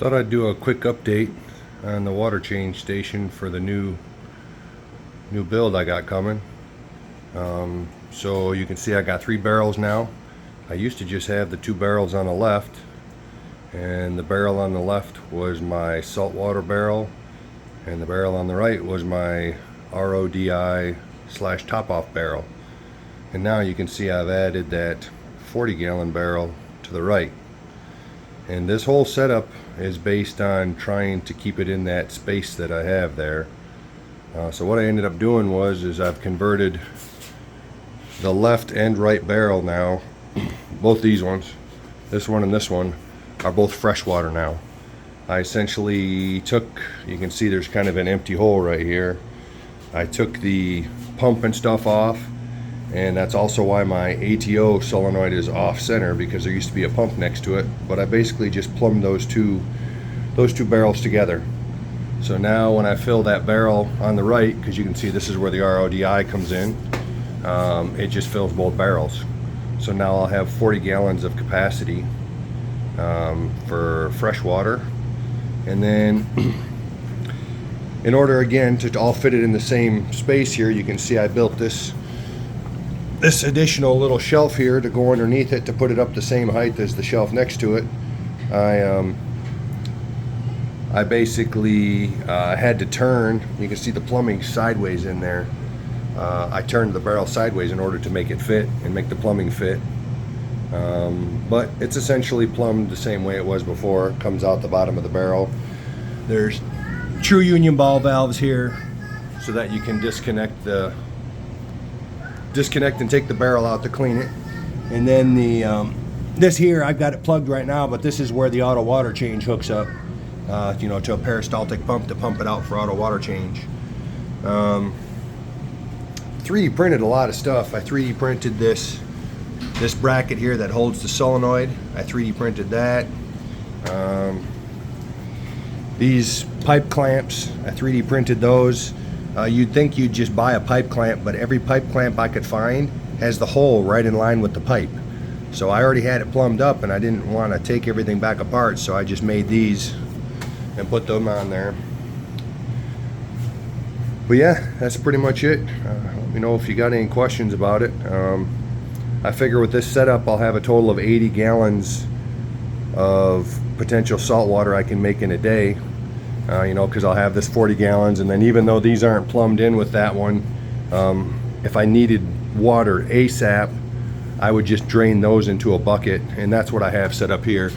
Thought I'd do a quick update on the water change station for the new build I got coming. So you can see I got 3 barrels now. I used to just have the 2 barrels on the left, and the barrel on the left was my saltwater barrel, and the barrel on the right was my RODI / top off barrel. And now you can see I've added that 40-gallon barrel to the right. And this whole setup is based on trying to keep it in that space that I have there. So what I ended up doing is I've converted the left and right barrel now. Both these ones, this one and this one, are both freshwater now. I essentially took, you can see there's kind of an empty hole right here. I took the pump and stuff off, and that's also why my ATO solenoid is off center, because there used to be a pump next to it. But I basically just plumbed those two barrels together. So now when I fill that barrel on the right, because you can see this is where the RODI comes in, it just fills both barrels. So now I'll have 40 gallons of capacity for fresh water. And then in order again to all fit it in the same space here, you can see I built this additional little shelf here to go underneath it to put it up the same height as the shelf next to it. I basically had to turn, you can see the plumbing sideways in there. I turned the barrel sideways in order to make it fit and make the plumbing fit. But it's essentially plumbed the same way it was before. It comes out the bottom of the barrel. There's true union ball valves here so that you can disconnect and take the barrel out to clean it. And then this here, I've got it plugged right now, but this is where the auto water change hooks up, to a peristaltic pump to pump it out for auto water change. 3D printed a lot of stuff. I 3D printed this bracket here that holds the solenoid. I 3D printed that. These pipe clamps, I 3D printed those. You'd think you'd just buy a pipe clamp, but every pipe clamp I could find has the hole right in line with the pipe. So I already had it plumbed up, and I didn't want to take everything back apart, so I just made these and put them on there. But yeah, that's pretty much it. Let me know if you got any questions about it. I figure with this setup I'll have a total of 80 gallons of potential salt water I can make in a day. Because I'll have this 40 gallons, and then even though these aren't plumbed in with that one, if I needed water ASAP, I would just drain those into a bucket, and that's what I have set up here.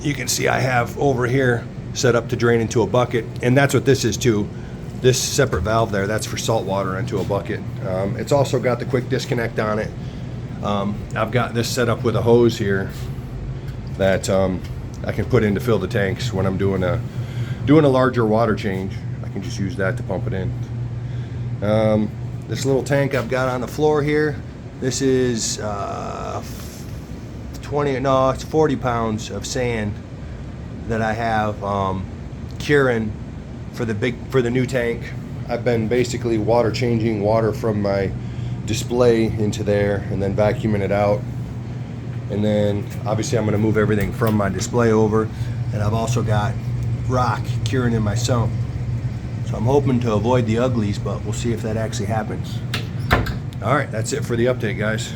You can see I have over here set up to drain into a bucket, and that's what this is too. This separate valve there, that's for salt water into a bucket. It's also got the quick disconnect on it. I've got this set up with a hose here that I can put in to fill the tanks when I'm doing a larger water change. I can just use that to pump it in. This little tank I've got on the floor here, this is 40 pounds of sand that I have curing for the new tank. I've been basically water changing water from my display into there and then vacuuming it out. And then obviously I'm going to move everything from my display over, and I've also got rock curing in my sump. So I'm hoping to avoid the uglies, but we'll see if that actually happens. All right, that's it for the update, guys.